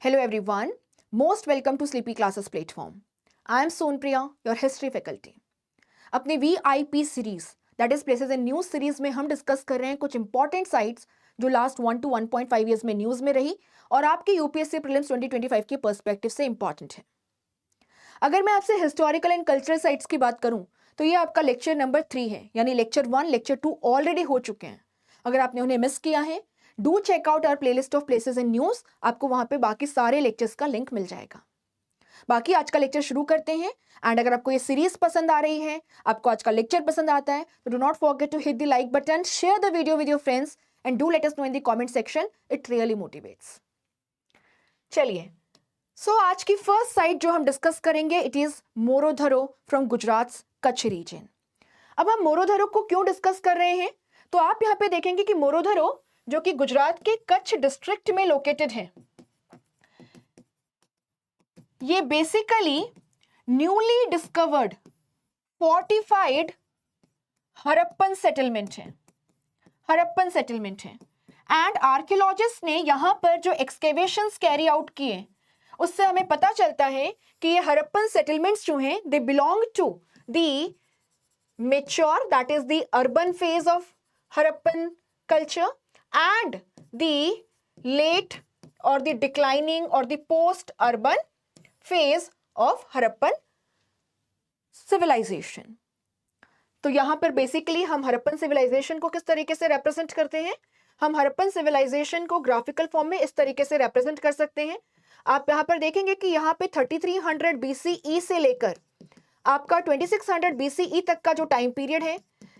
Hello everyone, most welcome to Sleepy Classes platform. I am Sonpriya, your history faculty. अपने VIP series that is places in news series में हम discuss कर रहे हैं कुछ important sites जो last 1 to 1.5 years में news में रही और आपके यूपीएससी प्रीलिम्स 2025 के पर्सपेक्टिव से इंपॉर्टेंट है। अगर मैं आपसे हिस्टोरिकल एंड कल्चरल साइट्स की बात करूं तो ये आपका लेक्चर नंबर 3 है, यानी लेक्चर 1 लेक्चर 2 ऑलरेडी हो चुके हैं। अगर आपने उन्हें मिस किया है, do check out our playlist of places in news, आपको वहां पे बाकी सारे लेक्चर्स का लिंक मिल जाएगा। बाकी आज का लेक्चर शुरू करते हैं। एंड अगर आपको ये सीरीज पसंद आ रही है, आपको आज का लेक्चर पसंद आता है, तो do not forget to hit the like button, share the video with your friends and do let us know in the comment section, it really motivates. चलिए, आज की फर्स्ट साइट जो हम डिस्कस करेंगे it is Morodharo from Gujarat Kutch region. अब हम मोरोधरो को क्यों डिस्कस कर रहे हैं, तो आप यहाँ पे देखेंगे कि मोरोधरो जो कि गुजरात के कच्छ डिस्ट्रिक्ट में लोकेटेड है, ये basically newly discovered fortified Harappan settlement है। हड़प्पन सेटलमेंट है एंड आर्कियोलॉजिस्ट ने यहां पर जो एक्सकेवेशंस कैरी आउट किए उससे हमें पता चलता है कि ये हड़प्पन सेटलमेंट्स जो हैं they belong to the mature that is the urban phase of Harappan culture and the late और द डिक्लाइनिंग और the post urban phase of Harappan civilisation. तो यहां पर बेसिकली हम हड़प्पन सिविलाइजेशन को किस तरीके से रिप्रेजेंट करते हैं, हम हड़प्पन सिविलाइजेशन को ग्राफिकल फॉर्म में इस तरीके से रिप्रेजेंट कर सकते हैं। आप यहां पर देखेंगे कि यहां पे 3300 BCE से लेकर आपका 2600 BCE तक का जो टाइम पीरियड है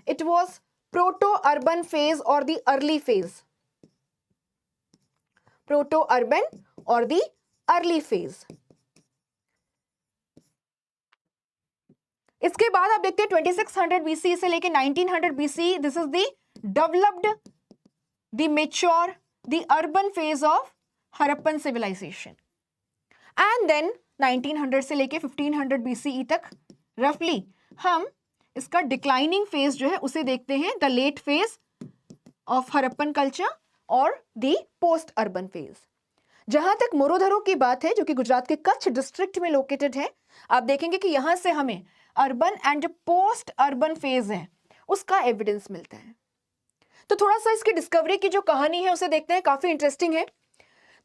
it was proto urban phase और the early phase. Proto urban और द अर्ली फेज। इसके बाद आप देखते हैं 2600 BCE से लेके 1900 BCE, this is the developed, the mature, the urban phase of Harappan civilisation. And then 1900 से लेके 1500 BCE तक रफली हम इसका डिक्लाइनिंग फेज जो है उसे देखते हैं, the late phase of Harappan culture और द पोस्ट अर्बन फेज। जहां तक मोरोधरो की बात है जो कि गुजरात के कच्छ डिस्ट्रिक्ट में लोकेटेड है, आप देखेंगे कि यहां से हमें अर्बन एंड जो पोस्ट अर्बन फेज है उसका एविडेंस मिलता है। तो थोड़ा सा इसकी डिस्कवरी की जो कहानी है उसे देखते हैं, काफी इंटरेस्टिंग है।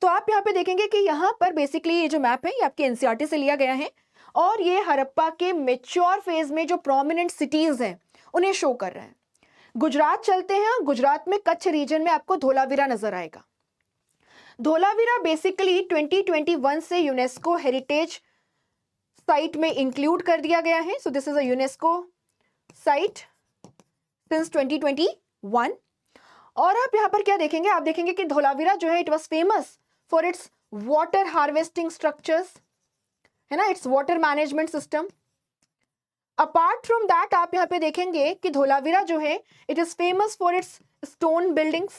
तो आप यहाँ पे देखेंगे कि यहाँ पर बेसिकली ये जो मैप है ये आपके एनसीईआरटी से लिया गया है और ये हड़प्पा के मेच्योर फेज में जो प्रोमिनेंट सिटीज हैं उन्हें शो कर रहा है। गुजरात चलते हैं, गुजरात में कच्छ रीजन में आपको धोलावीरा नजर आएगा। धोलावीरा बेसिकली 2021 से यूनेस्को हेरिटेज साइट में इंक्लूड कर दिया गया है। So this is a UNESCO site since 2021। और आप यहां पर क्या देखेंगे, आप देखेंगे कि धोलावीरा जो है it was famous for it's water harvesting structures, है ना, it's water management system. Apart from that आप यहां पे देखेंगे कि धोलावीरा जो है it is famous for it's stone buildings,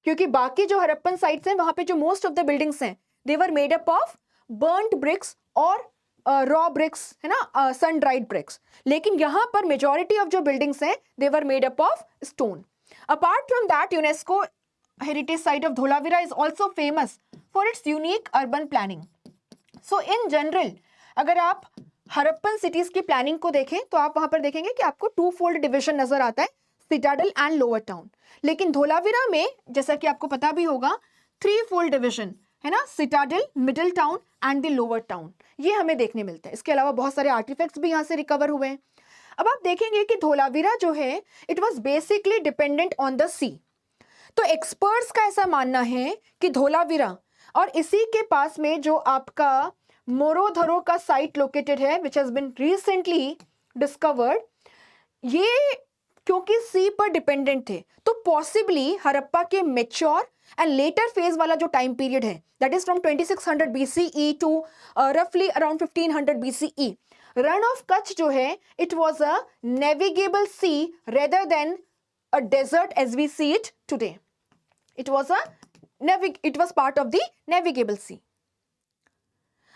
क्योंकि बाकी जो हड़प्पन साइट्स हैं वहां पे जो मोस्ट ऑफ द बिल्डिंग्स हैं they were made up of burnt bricks और रॉ ब्रिक्स, है ना, सन ड्राइड ब्रिक्स। लेकिन यहां पर मेजॉरिटी ऑफ जो बिल्डिंग्स हैं they were made up of stone. Apart from that UNESCO heritage site of Dholavira is also famous for its unique urban planning. So in general अगर आप Harappan cities की प्लानिंग को देखें तो आप वहां पर देखेंगे कि आपको 2 फोल्ड डिविजन नजर आता है, सिटाडल एंड लोअर टाउन। लेकिन धोलावीरा में जैसा कि आपको पता भी होगा 3 फोल्ड डिविजन है ना, citadel, middle town and the lower town, ये हमें देखने मिलता है। इसके अलावा बहुत सारे आर्टिफैक्ट्स भी यहाँ से रिकवर हुए हैं। अब आप देखेंगे कि धोलावीरा जो है it was basically dependent on the sea. तो एक्सपर्ट्स का ऐसा मानना है कि धोलावीरा और इसी के पास में जो आपका मोरोधरो का साइट लोकेटेड है which has been recently discovered, ये क्योंकि सी पर डिपेंडेंट थे तो पॉसिबली हड़प्पा के मेच्योर एंड लेटर फेज वाला जो टाइम पीरियड है that is from 2600 BCE to रफली around 1500 BCE, Rann of Kutch जो है it was a navigable sea rather than a desert as we see it today. It was part of the navigable sea.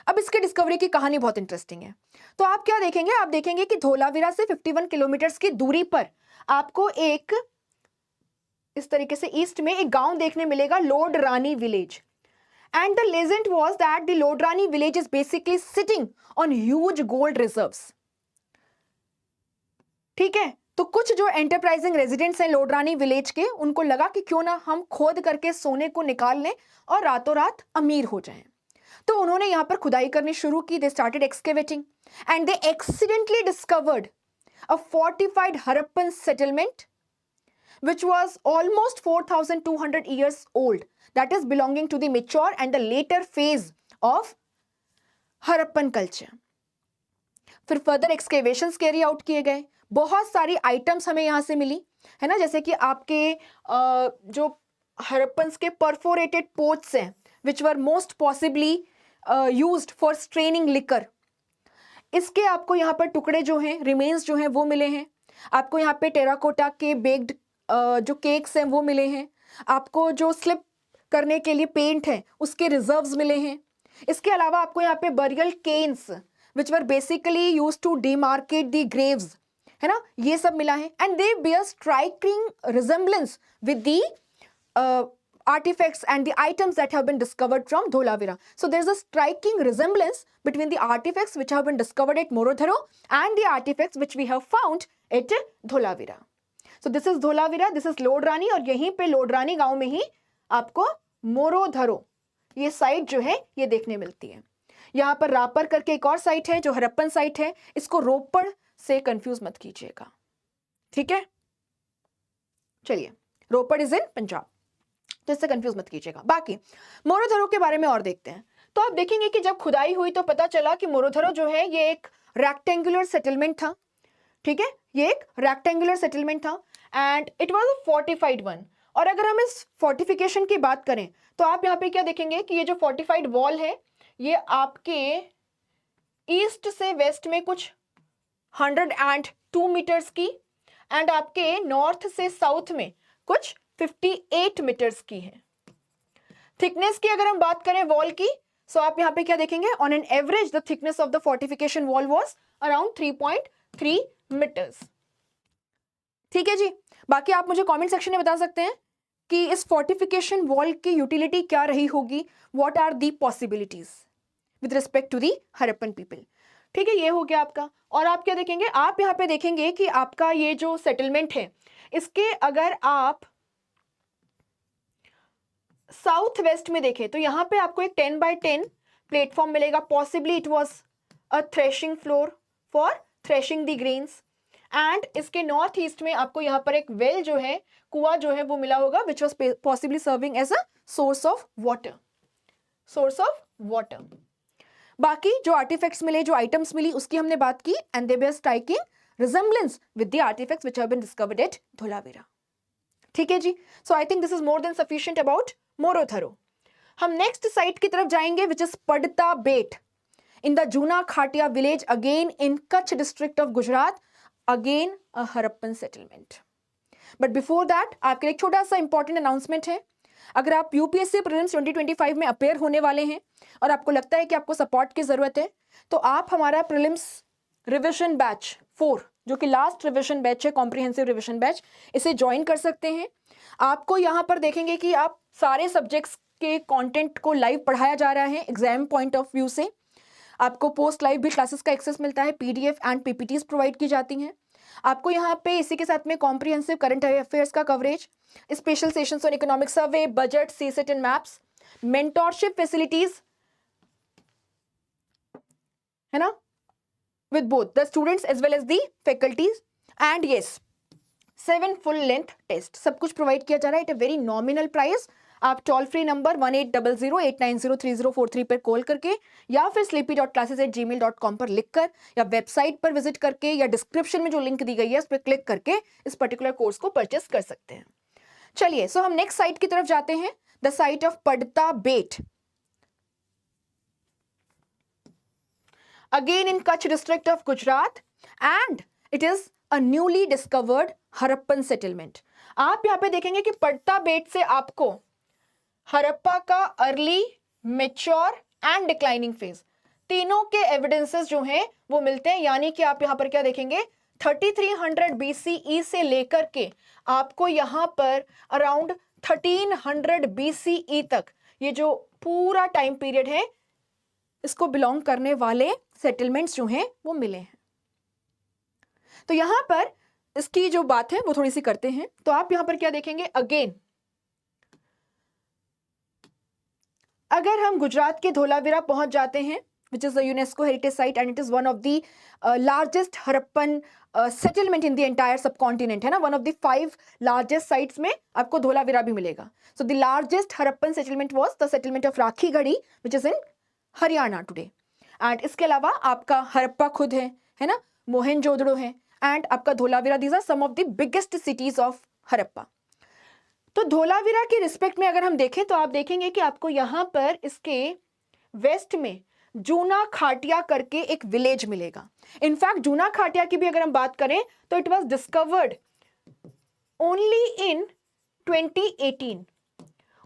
अब इसके discovery की कहानी बहुत interesting है। तो आप क्या देखेंगे, आप देखेंगे कि धोलावीरा से 51 किलोमीटर की दूरी पर आपको एक इस तरीके से ईस्ट में एक गांव देखने मिलेगा, Lord Rani village. And the legend was that the Lodrani village is basically sitting on huge gold reserves. ठीक है, तो कुछ जो एंटरप्राइजिंग रेजिडेंट्स हैं लोडरानी विलेज के, उनको लगा कि क्यों ना हम खोद करके सोने को निकाल लें और रातों रात अमीर हो जाएं। तो उन्होंने यहाँ पर खुदाई करनी शुरू की। They started excavating and they accidentally discovered a fortified Harappan settlement which was almost 4,200 years old, that is belonging to the mature and the later phase of Harappan culture. फिर फर्दर एक्सकेवेशंस कैरी आउट किए गए, बहुत सारी items हमें यहाँ से मिली, है ना, जैसे कि आपके जो हरप्पन्स के परफोरेटेड पोट्स हैं which were most possibly used for straining liquor, इसके आपको यहाँ पर टुकड़े जो हैं, रिमेन्स जो हैं वो मिले हैं। आपको यहाँ पे टेराकोटा के बेक्ड जो केक्स हैं वो मिले हैं। आपको जो स्लिप करने के लिए पेंट है उसके रिजर्व्स मिले हैं। इसके अलावा आपको यहाँ पे burial cairns which were basically used to demarcate the graves, है ना, ये सब मिला है। And they bear striking resemblance with the artifacts and the items that have been discovered from Dholavira. So there is a striking resemblance between the artifacts which have been discovered at Morodharo and the artifacts which we have found at Dholavira. So this is Dholavira, this is लोडरानी, और यहीं पे लोडरानी गांव में ही आपको मोरोधरो ये site जो है ये देखने मिलती है। यहाँ पर रापर करके एक और साइट है जो हरप्पन साइट है, इसको रोपड़ से कंफ्यूज मत कीजिएगा, ठीक है। चलिए, रोपड़ इज इन पंजाब, तो इससे कंफ्यूज मत कीजिएगा। बाकी मोरोधरो के बारे में और देखते हैं। तो आप देखेंगे कि जब खुदाई हुई तो पता चला कि मोरोधरो जो है ये एक रेक्टेंगुलर सेटलमेंट था, ठीक है, ये एक रेक्टेंगुलर सेटलमेंट था and it was a fortified one. और अगर हम इस फोर्टिफिकेशन की बात करें तो आप यहाँ पे क्या देखेंगे कि ये जो फोर्टिफाइड वॉल है ये आपके ईस्ट से वेस्ट में कुछ 102 मीटर्स की एंड आपके नॉर्थ से साउथ में कुछ 58 मीटर्स की है। थिकनेस की अगर हम बात करें वॉल की, सो आप यहाँ पे क्या देखेंगे, on an average the thickness of the fortification wall was around 3.3 metres. ठीक है जी। बाकी आप मुझे कमेंट सेक्शन में बता सकते हैं कि इस फोर्टिफिकेशन वॉल की यूटिलिटी क्या रही होगी, what are the possibilities with respect to the Harappan people. ठीक है, ये हो गया आपका। और आप क्या देखेंगे, आप यहाँ पे देखेंगे कि आपका ये जो सेटलमेंट है इसके अगर आप साउथ वेस्ट में देखें तो यहाँ पे आपको एक 10x10 प्लेटफॉर्म मिलेगा। Possibly it was a threshing floor for threshing the grains. And इसके नॉर्थ ईस्ट में आपको यहाँ पर एक वेल जो है, कुआं जो है वो मिला होगा which was possibly serving as a source of water, source of water. बाकी जो आर्टिफैक्ट्स मिले, जो आइटम्स मिली, उसकी हमने बात की and they bear striking resemblance with the artifacts which have been discovered at Dholavira. ठीक है जी। So I think this is more than sufficient about Morodharo. हम नेक्स्ट साइट की तरफ जाएंगे which is Padta Bet in the Juna Khatiya village again in Kutch district of Gujarat, again a Harappan settlement. But before that आपके लिए एक छोटा सा इंपॉर्टेंट अनाउंसमेंट है। अगर आप यूपीएससी प्रीलिम्स 2025 में अपेयर होने वाले हैं और आपको लगता है कि आपको सपोर्ट की जरूरत है, तो आप हमारा प्रीलिम्स रिविजन बैच 4 जो कि लास्ट रिविजन बैच है, कॉम्प्रिहेंसिव रिविजन बैच, इसे ज्वाइन कर सकते हैं। आपको यहाँ पर देखेंगे कि आप सारे सब्जेक्ट्स के कंटेंट को लाइव पढ़ाया जा रहा है एग्जाम पॉइंट ऑफ व्यू से। आपको पोस्ट लाइव भी क्लासेस का एक्सेस मिलता है, पीडीएफ एंड पीपीटीज प्रोवाइड की जाती हैं। आपको यहाँ पे इसी के साथ में कॉम्प्रिहेंसिव करंट अफेयर्स का coverage, special sessions on economic survey, budget, CSAT and maps, mentorship facilities, है ना, with both the students as well as the faculties, and yes 7 full length test, सब कुछ प्रोवाइड किया जा रहा है at a very nominal price. आप toll free number 1800890343 पर कॉल करके या फिर sleepy.classes@gmail.com पर लिखकर या वेबसाइट पर विजिट करके या डिस्क्रिप्शन में जो लिंक दी गई है उस पर क्लिक करके इस पर्टिकुलर कोर्स को परचेस कर सकते हैं। चलिए, सो हम नेक्स्ट साइट की तरफ जाते हैं, द साइट ऑफ पड़ता बेट again in Kutch district of Gujarat, and it is a newly discovered Harappan settlement. आप यहाँ पे देखेंगे कि पड़ता बेट से आपको हरप्पा का early, mature and declining phase तीनों के एविडेंसेस जो हैं वो मिलते हैं। यानी कि आप यहाँ पर क्या देखेंगे, 3300 BCE से लेकर के आपको यहाँ पर अराउंड 1300 BCE तक ये जो पूरा टाइम पीरियड है इसको बिलोंग करने वाले सेटलमेंट्स जो हैं वो मिले हैं। तो यहां पर इसकी जो बात है वो थोड़ी सी करते हैं। तो आप यहां पर क्या देखेंगे, अगेन अगर हम गुजरात के धोलावीरा पहुंच जाते हैं, which is a UNESCO heritage site and it is one of the largest Harappan settlement in the entire subcontinent, है ना, one of the 5 largest sites में आपको धोलावीरा भी मिलेगा। So the largest Harappan settlement was the settlement of Rakhigarhi, which is in Haryana today. And इसके अलावा आपका हरप्पा खुद है ना, मोहनजोदड़ो है, एंड आपका Dholavira. These are some of the biggest cities of Harappa. तो धोलावीरा के रिस्पेक्ट में अगर हम देखें तो आप देखेंगे कि आपको यहां पर इसके वेस्ट में जूना खाटिया करके एक विलेज मिलेगा। इनफैक्ट जूना खाटिया की भी अगर हम बात करें तो it was discovered only in 2018।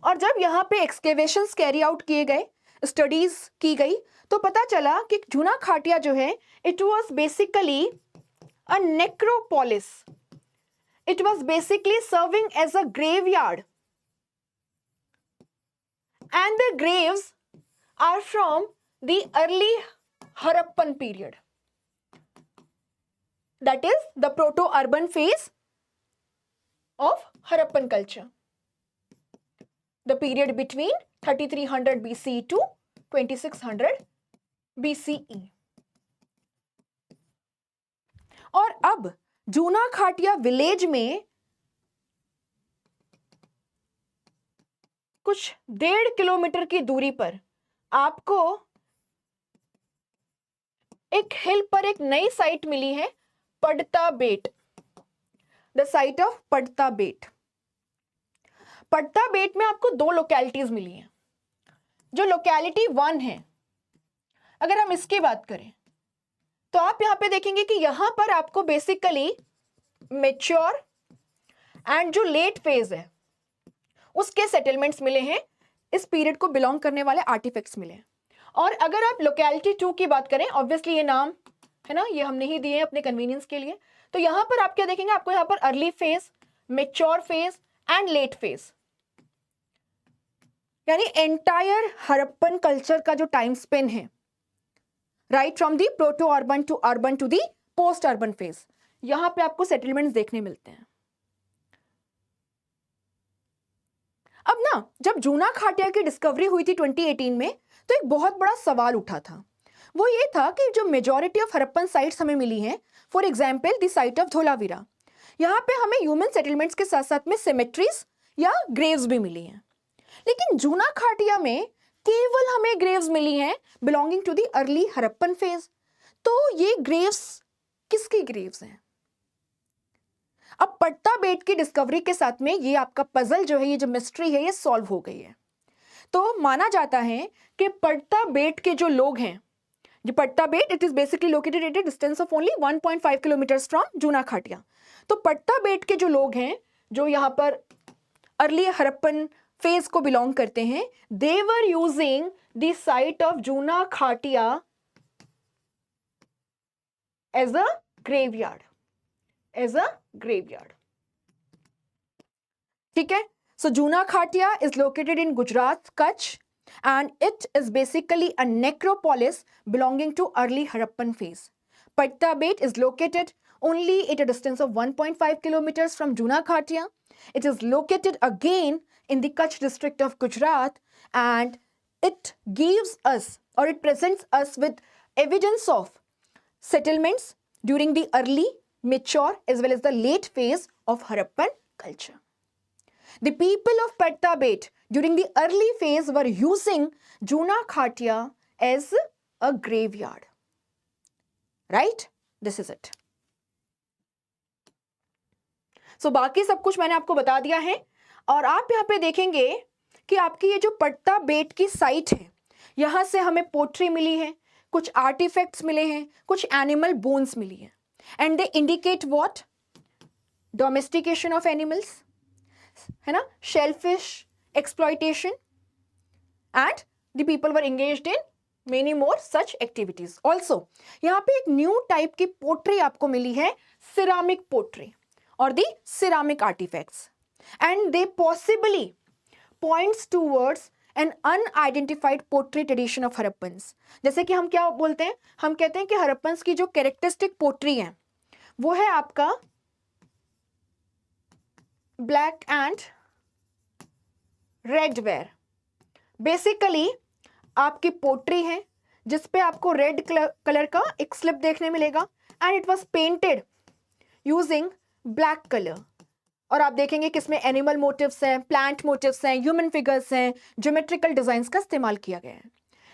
और जब यहां पे एक्सकेवेशंस कैरी आउट किए गए, स्टडीज की गई, तो पता चला कि जूना खाटिया जो है it was basically a necropolis. It was basically serving as a graveyard, and the graves are from the early Harappan period. That is the proto-urban phase of Harappan culture. The period between 3300 BCE to 2600 BCE. और अब जूना Khatiya village में कुछ 1.5 kilometre की दूरी पर आपको एक हिल पर एक नई साइट मिली है, पड़ता बेट। द साइट ऑफ पड़ता बेट। पड़ता बेट में आपको 2 लोकेलिटीज मिली हैं। जो लोकेलिटी 1 है, अगर हम इसकी बात करें तो आप यहां पे देखेंगे कि यहां पर आपको बेसिकली मेच्योर एंड जो लेट फेज है उसके सेटलमेंट्स मिले हैं, इस पीरियड को बिलोंग करने वाले आर्टिफैक्ट्स मिले हैं। और अगर आप लोकेलिटी 2 की बात करें, ऑब्वियसली ये नाम है ना, ये हम नहीं दिए हैं अपने कन्वीनियंस के लिए, तो यहां पर आप क्या देखेंगे, आपको यहां पर early phase, mature phase and late phase, यानी एंटायर हरप्पन कल्चर का जो टाइम स्पेन है, right from the proto urban to the post urban phase, यहां पे आपको सेटलमेंट्स देखने मिलते हैं। अब ना, जब जूना खाटिया की डिस्कवरी हुई थी 2018 में, तो एक बहुत बड़ा सवाल उठा था। वो ये था कि जो मेजॉरिटी ऑफ हरप्पन साइट्स हमें मिली हैं, for example the site of Dholavira, यहाँ पे हमें ह्यूमन सेटलमेंट्स के साथ साथ में सिमेट्रीज या ग्रेव्स भी मिली हैं। लेकिन जूना खाटिया में केवल हमें ग्रेव्स मिली हैं belonging to the early Harappan phase. तो ये ग्रेव्स किसकी ग्रेव्स हैं? अब पड़ता बेट की डिस्कवरी के साथ में ये आपका पजल जो है, ये जो मिस्ट्री है, ये सॉल्व हो गई है। तो माना जाता है कि पड़ता बेट के जो लोग हैं, ये Padta Bet it is basically located at a distance of only 1.5 kilometres from Juna Khatiya. तो पड़ता बेट के जो लोग हैं, जो यहाँ पर अर्ली हरप्पन फेज को बिलोंग करते हैं, they were using the site of Juna Khatiya as a graveyard, as a graveyard. ठीक है, so Juna Khatiya is located in Gujarat, Kutch, and it is basically a necropolis belonging to early Harappan phase. Patta Bet is located only at a distance of 1.5 kilometers from Juna Khatia. It is located again in the Kutch district of Gujarat, and it gives us, or it presents us with evidence of settlements during the early, mature as well as the late phase of Harappan culture. The people of Patta Bet during the early phase were using Juna Khatia as a graveyard. Right? This is it. So बाकी सब कुछ मैंने आपको बता दिया है, और आप यहाँ पे देखेंगे कि आपकी ये जो पट्टा बेट की साइट है, यहाँ से हमें पोट्री मिली है, कुछ आर्टिफैक्ट्स मिले हैं, कुछ एनिमल बोन्स मिली है, and they indicate what? Domestication of animals, है ना, shellfish exploitation, and the people were engaged in many more such activities. Also यहाँ पे एक न्यू टाइप की पोट्री आपको मिली है, सिरामिक पोट्री और the ceramic artefacts, and they possibly points towards an unidentified pottery tradition of Harappans. जैसे कि हम क्या बोलते हैं, हम कहते हैं कि हरप्पन्स की जो कैरेक्टरिस्टिक पोट्री है वो है आपका black and red ware. Basically आपकी पोट्री है जिस पे आपको रेड कलर का एक स्लिप देखने मिलेगा and it was painted using black colour. और आप देखेंगे कि इसमें एनिमल मोटिव्स हैं, प्लांट मोटिव्स हैं, ह्यूमन फिगर्स हैं, ज्योमेट्रिकल डिजाइंस का इस्तेमाल किया गया है।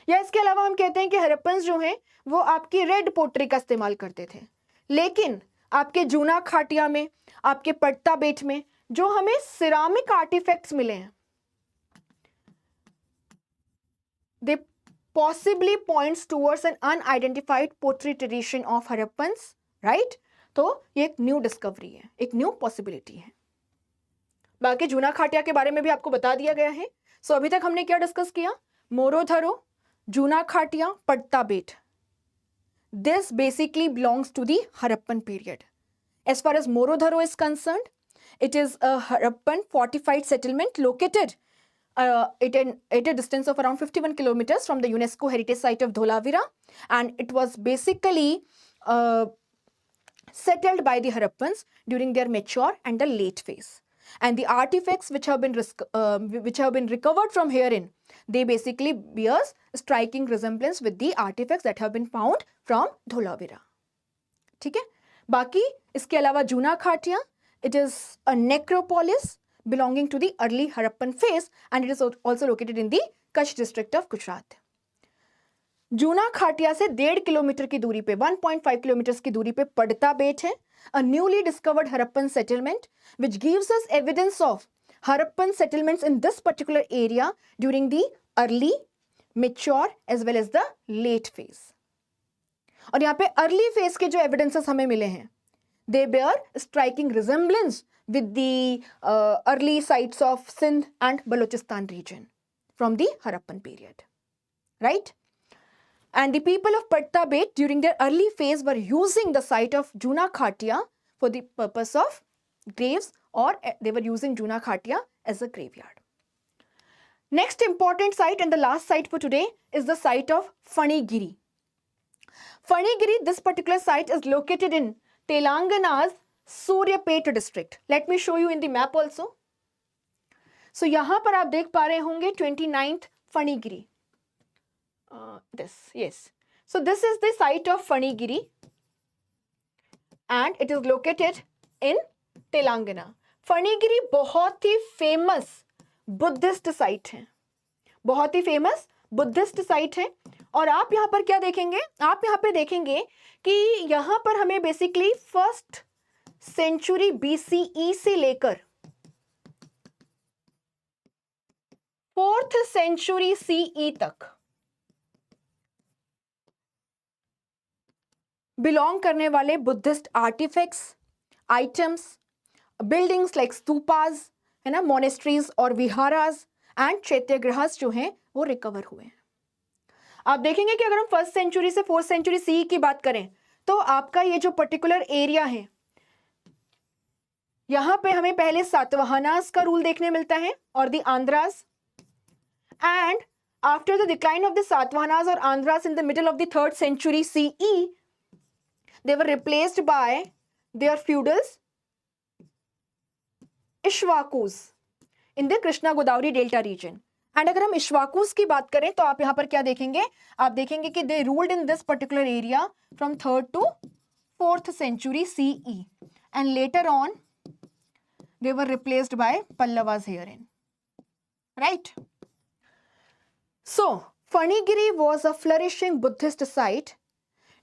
या इसके अलावा हम कहते हैं कि हरप्पन्स जो हैं वो आपकी रेड पोट्री का इस्तेमाल करते थे। लेकिन आपके जूना खाटिया में, आपके पट्टा बेट में जो हमें सिरामिक आर्टिफैक्ट्स मिले हैं, they possibly points towards an unidentified pottery tradition of Harappans, right? तो ये एक न्यू डिस्कवरी है, एक न्यू पॉसिबिलिटी है। बाकी जूना खाटिया के बारे में भी आपको बता दिया गया है। सो अभी तक हमने क्या डिस्कस किया? मोरोधरो, जूना खाटिया, पट्टा बेट। This basically belongs to the Harappan period. As far as Morodharo is concerned, it is a Harappan fortified settlement located at a distance of around 51 kilometers from the UNESCO heritage site of Dholavira, and it was basically settled by the Harappans during their mature and the late phase. And the artifacts which have been recovered from herein, they basically bears striking resemblance with the artifacts that have been found from Dholavira. ठीक है? बाकी इसके अलावा जूना खाटिया, it is a necropolis belonging to the early Harappan phase and it is also located in the Kutch district of Gujarat. जूना खाटिया से 1.5 kilometre की दूरी पे, 1.5 kilometre की दूरी पे पड़ता बेट है, a newly discovered Harappan settlement which gives us evidence of Harappan settlements in this particular area during the early, mature as well as the late phase. और यहाँ पे अर्ली फेज के जो एविडेंसेस हमें मिले हैं, they bear striking resemblance with the early sites of Sindh and Balochistan region from the Harappan period, right? And the people of Patta Bet during their early phase were using the site of Juna Khatia for the purpose of graves, or they were using Juna Khatia as a graveyard. Next important site and the last site for today is the site of Fanigiri. Fanigiri, this particular site is located in Telangana's Suryapet district. Let me show you in the map also. So यहाँ पर आप देख पा रहे होंगे 29th Fanigiri. So this is the site of Fanigiri and it is located in Telangana. Fanigiri बहुत ही famous Buddhist site है, बहुत ही फेमस बुद्धिस्ट साइट है। और आप यहाँ पर क्या देखेंगे? आप यहाँ पे देखेंगे कि यहाँ पर हमें बेसिकली 1st सेंचुरी BCE से लेकर 4th सेंचुरी CE तक बिलोंग करने वाले Buddhist artefacts, items, buildings like stupas, है ना, मोनेस्ट्रीज और विहारास एंड चैत्यगृहस जो हैं वो रिकवर हुए हैं। आप देखेंगे कि अगर हम 1st सेंचुरी से 4th सेंचुरी CE की बात करें तो आपका ये जो पर्टिकुलर एरिया है, यहां पे हमें पहले सातवाहनास का रूल देखने मिलता है और the Andhras, and after the decline of the Satavahanas और Andhras in the middle of the 3rd century CE, they were replaced by their feudals Ishwakus in the Krishna Godavari Delta region. And अगर हम इश्वाकूस की बात करें तो आप यहाँ पर क्या देखेंगे? आप देखेंगे कि they ruled in this particular area from 3rd to 4th century CE and later on they were replaced by Pallavas herein, right? So Fanigiri was a flourishing Buddhist site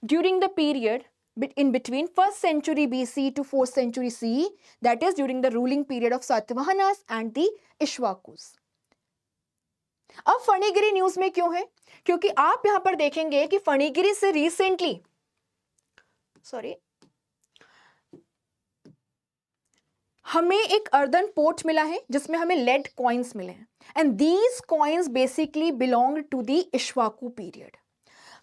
during the period in between 1st century BC to 4th century CE, that is during the ruling period of Satavahanas and the Ishwakus. अब Phanigiri news में क्यों है? क्योंकि आप यहां पर देखेंगे कि फणिगिरी से रिसेंटली हमें एक अर्दन पोर्ट मिला है जिसमें हमें लेड कॉइन्स मिले हैं and these coins basically belong to the Ikshvaku period.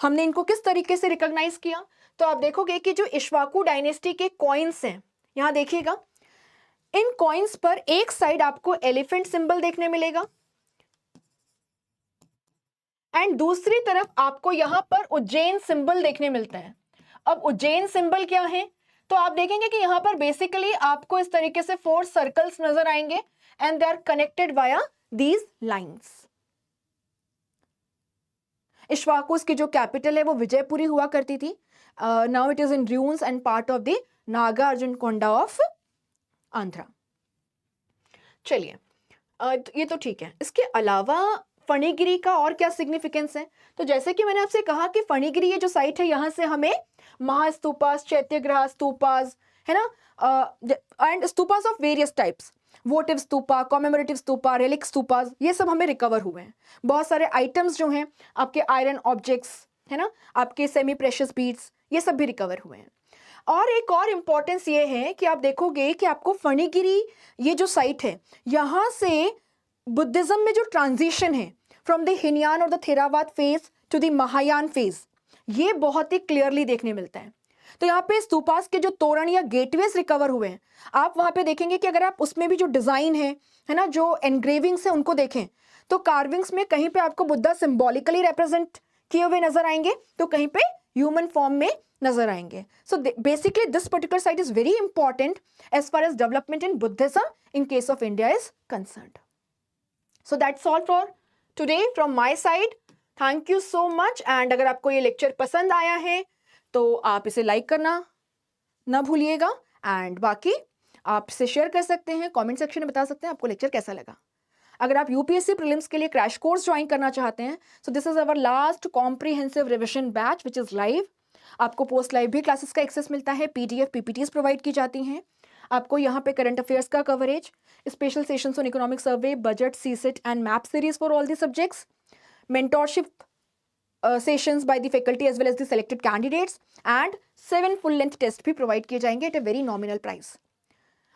हमने इनको किस तरीके से रिकॉग्नाइज किया? तो आप देखोगे कि जो इश्वाकू डायनेस्टी के कॉइन्स हैं, यहां देखिएगा, इन कॉइन्स पर एक साइड आपको एलिफेंट सिंबल देखने मिलेगा एंड दूसरी तरफ आपको यहां पर उज्जैन सिंबल देखने मिलता है। अब उज्जैन सिंबल क्या है, तो आप देखेंगे कि यहां पर बेसिकली आपको इस तरीके से 4 सर्कल्स नजर आएंगे and they are connected via these lines. Ikshvakus की जो कैपिटल है वो विजयपुरी हुआ करती थी। Now it is in ruins and part of the Nagarjunakonda of Andhra. चलिए, ये तो ठीक है। इसके अलावा फणिगिरी का और क्या सिग्निफिकेंस है, तो जैसे कि मैंने आपसे कहा कि फणिगिरी ये जो साइट है यहां से हमें महास्तूपास, चैत्यग्रह स्तूपास, है ना, and stupas of various types, वोटिव stupa, commemorative stupa, relic stupas, ये सब हमें रिकवर हुए हैं। बहुत सारे आइटम्स जो हैं आपके आयरन ऑब्जेक्ट्स, है ना, आपके सेमी प्रेशियस बीड्स, ये सब भी रिकवर हुए हैं। और एक और इम्पॉर्टेंस ये है कि आप देखोगे कि आपको फणिगिरी ये जो साइट है यहां से बुद्धिज्म में जो ट्रांजिशन है फ्रॉम द हिनयान और the Theravada phase to the Mahayana phase, ये बहुत ही क्लियरली देखने मिलता है। तो यहाँ पे स्तूपास के जो तोरण या गेटवेज रिकवर हुए हैं, आप वहां पे देखेंगे कि अगर आप उसमें भी जो डिजाइन है ना, जो एनग्रेविंग्स है उनको देखें तो कार्विंग्स में कहीं पे आपको बुद्धा सिंबॉलिकली रिप्रेजेंट किए हुए नजर आएंगे, तो कहीं पे ह्यूमन फॉर्म में नजर आएंगे। So basically this particular site is very important as far as development in Buddhism in case of India is concerned. So that's all for today from my side. Thank you so much. And अगर आपको ये lecture पसंद आया है तो आप इसे like करना ना भूलिएगा, एंड बाकी आप इसे शेयर कर सकते हैं, कमेंट सेक्शन में बता सकते हैं आपको लेक्चर कैसा लगा। अगर आप यूपीएससी प्रीलिम्स के लिए क्रैश कोर्स ज्वाइन करना चाहते हैं, so this is our last comprehensive revision batch which is live. आपको पोस्ट लाइव भी क्लासेस का एक्सेस मिलता है, पीडीएफ पीपीटीज प्रोवाइड की जाती हैं। आपको यहाँ पे करंट अफेयर्स का coverage, special sessions on economic survey, budget, CSAT and map series for all the subjects, mentorship sessions by the faculty as well as the selected candidates, and 7 full length test भी provide किए जाएंगे at a very nominal price.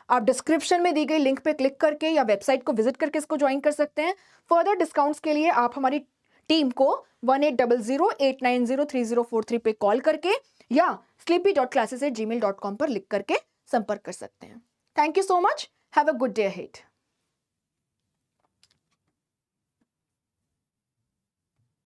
आप description में दी गई link पे click करके या वेबसाइट को विजिट करके इसको ज्वाइन कर सकते हैं। फर्दर डिस्काउंट्स के लिए आप हमारी टीम को 1800890303 पे कॉल करके या sleepy.classes@gmail.com पर लिख करके संपर्क कर सकते हैं। Thank you so much. Have a good day ahead.